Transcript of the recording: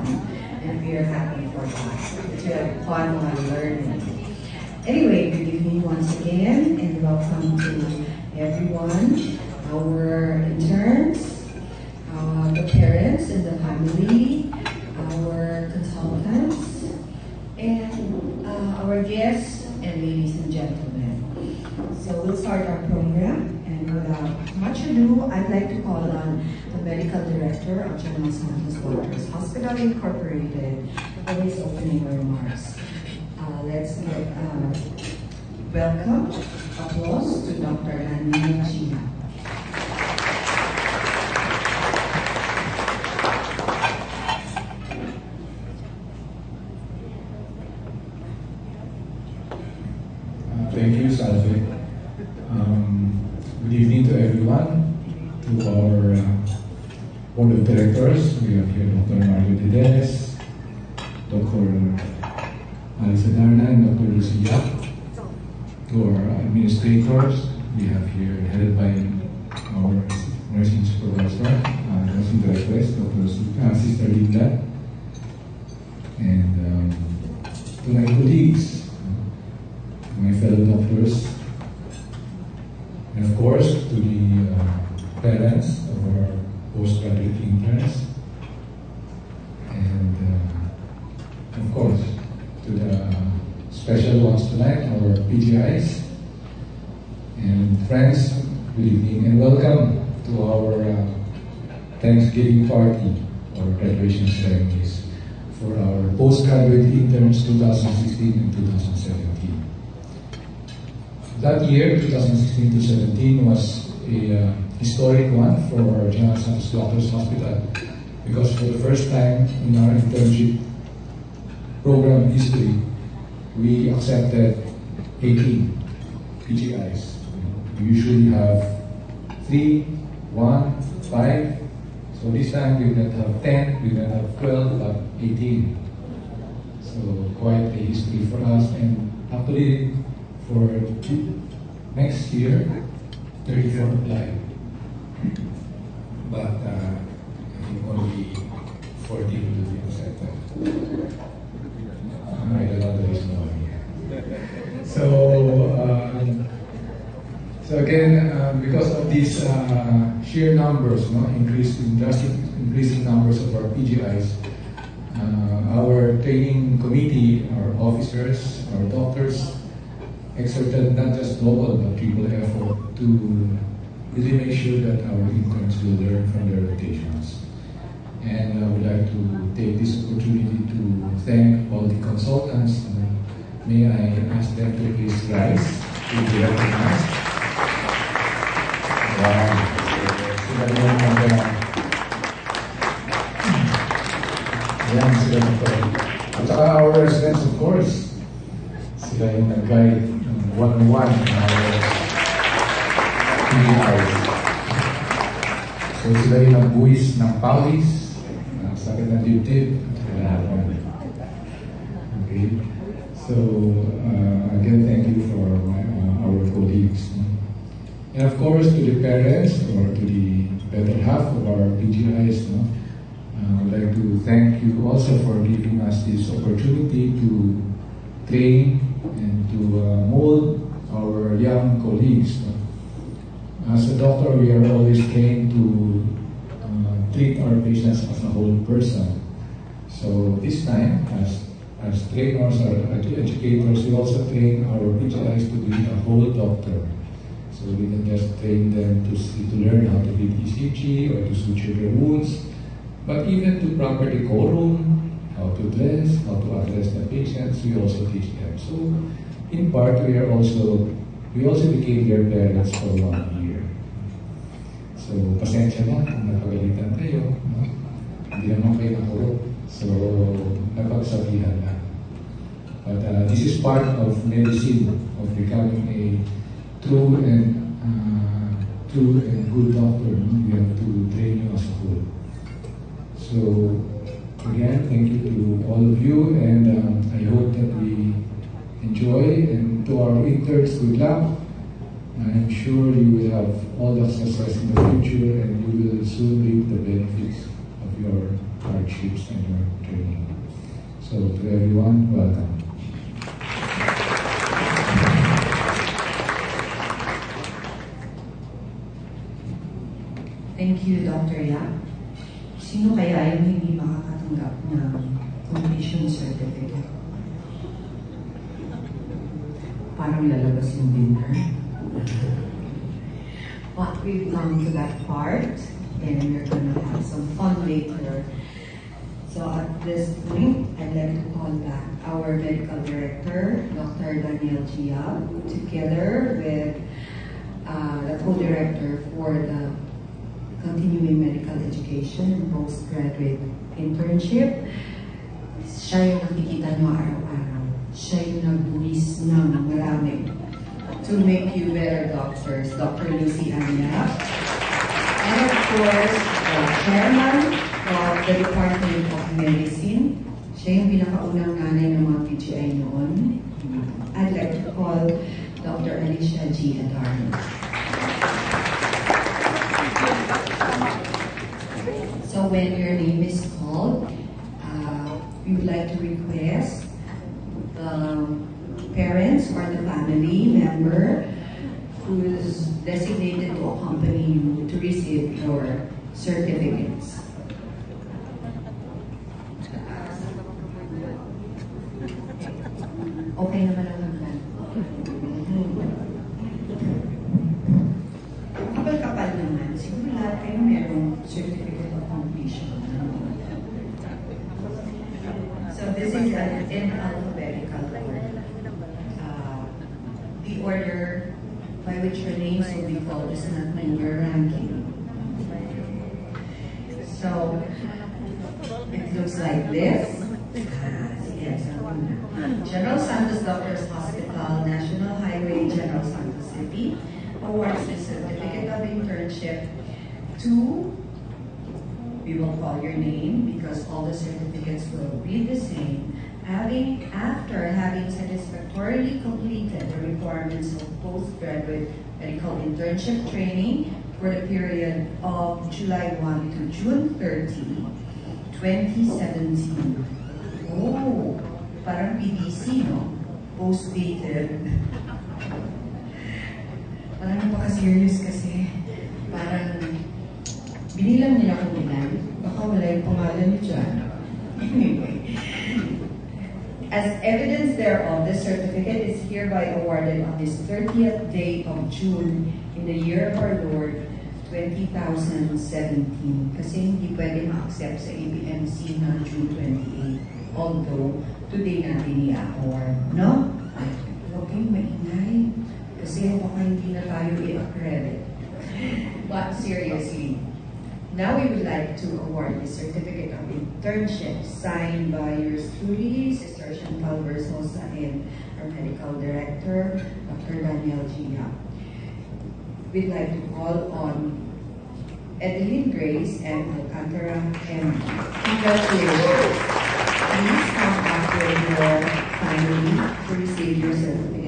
fun. And we are happy for that, to have fun while learning. Anyway, good evening once again, and welcome to everyone, our interns, the parents and the family, our consultants, and our guests and ladies and gentlemen. So we'll start our program, and without much ado, I'd like to call on the Medical Director of General Santos Waters Hospital Incorporated for his opening remarks. Let's welcome, applause to Dr. Nani China. Thank you, Salve. Good evening to everyone, to our Board of Directors. We have here Dr. Mario Dides, Dr. Alisa Darna, and Dr. Lucia. To our administrators, we have here headed by our nursing supervisor, nursing directress, Sister Linda, and to my colleagues, my fellow doctors, and of course to the parents of our postgraduate interns, and of course to the special ones tonight, our PGIs. And friends, good evening and welcome to our Thanksgiving party or graduation ceremonies for our postgraduate interns 2016 and 2017. That year, 2016 to 17, was a historic one for our General Santos Waters Hospital, because for the first time in our internship program history, we accepted 18 PGIs. We usually have 3, 1, 5. So this time we didn't have 10, we didn't have 12, but 18. So quite a history for us, and actually for next year, 34 apply. But I think only 14 will be accepted. I don't know, there is no one here. So again, because of these sheer numbers, drastic increasing numbers of our PGIs, our training committee, our officers, our doctors, exerted not just global but triple effort to really make sure that our interns will learn from their rotations. And I would like to take this opportunity to thank all the consultants. May I ask them to please rise to be recognized. Wow. At saka our residents, of course, sila yung nag-guide one-on-one in our PGIs. So sila yung nagbuwis ng pawis, sakit ng dibdib, at kailangan. Okay. So again, thank you for our colleagues. And of course, to the parents or to the better half of our PGIs, I would like to thank you also for giving us this opportunity to train and to mold our young colleagues. As a doctor, we are always trained to treat our patients as a whole person. So this time, as trainers or educators, we also train our PGIs to be a whole doctor. So we can just train them to learn how to read ECG or to suture their wounds, but even to properly co-room, how to dress, how to address the patients, we also teach them. So in part, we also became their parents for 1 year. So pasensya na kung napagalitan kayo, hindi naman kayo nakurot. So napagsabihan na. But this is part of medicine, of becoming a true and good doctor. We have to train you as a whole. So again, thank you to all of you, and I hope that we enjoy. And to our interns, good luck. I'm sure you will have all the success in the future, and you will soon reap the benefits of your hardships in your training. So to everyone, welcome. Thank you, Dr. Yap. Sino kaya yung hindi makakatanggap ng completion certificate? Parang lalabas yung dinner. But we've come to that part, and we're gonna have some fun later. So at this point, I'd like to call back our medical director, Dr. Daniel Gia, together with the co-director for the continuing medical education and postgraduate internship. Siya yung nakikita nyo araw-araw. Siya yung nagbuwis ng marami to make you better doctors, Dr. Lucy Anya. And of course, the chairman of the Department of Medicine. Siya yung pinakaunang nanay ng mga PGI noon. I'd like to call Dr. Alicia G. Adarno. So when your name is called, we would like to request the parents or the family member who is designated to accompany you to receive your certificates. Okay naman ang hanggan. Kapal-kapal naman, siguro lahat kayo merong certificate of completion. So this is in alphabetical order. The order by which your names will be called is not in your ranking. So it looks like this. Yes. General Santos Doctors Hospital, National Highway, General Santos City, awards the certificate of internship to, we will call your name because all the certificates will be the same, after having satisfactorily completed the requirements of postgraduate medical internship training for the period of July 1 to June 30, 2017. Oh, parang PDC, no? Post-dated. Parang napaka-serious kasi. Parang binilang nila kung ilan. Baka wala yung pangalan niyo dyan. Anyway. As evidence thereof, the certificate is hereby awarded on this 30th day of June in the year of our Lord, 2017. Kasi hindi pwede ma-accept sa ABMC na June 28. Although, today natin i-award. No? Huwag kayong maingay. Kasi baka hindi na tayo i-accredit. But seriously, now we would like to award the certificate of internship signed by yours truly, Sister Chantal Versosa, and our medical director, Dr. Daniel Gia. We'd like to call on Edeline Grace and Alcantara M. Congratulations. Please come back with your family to receive your certificate.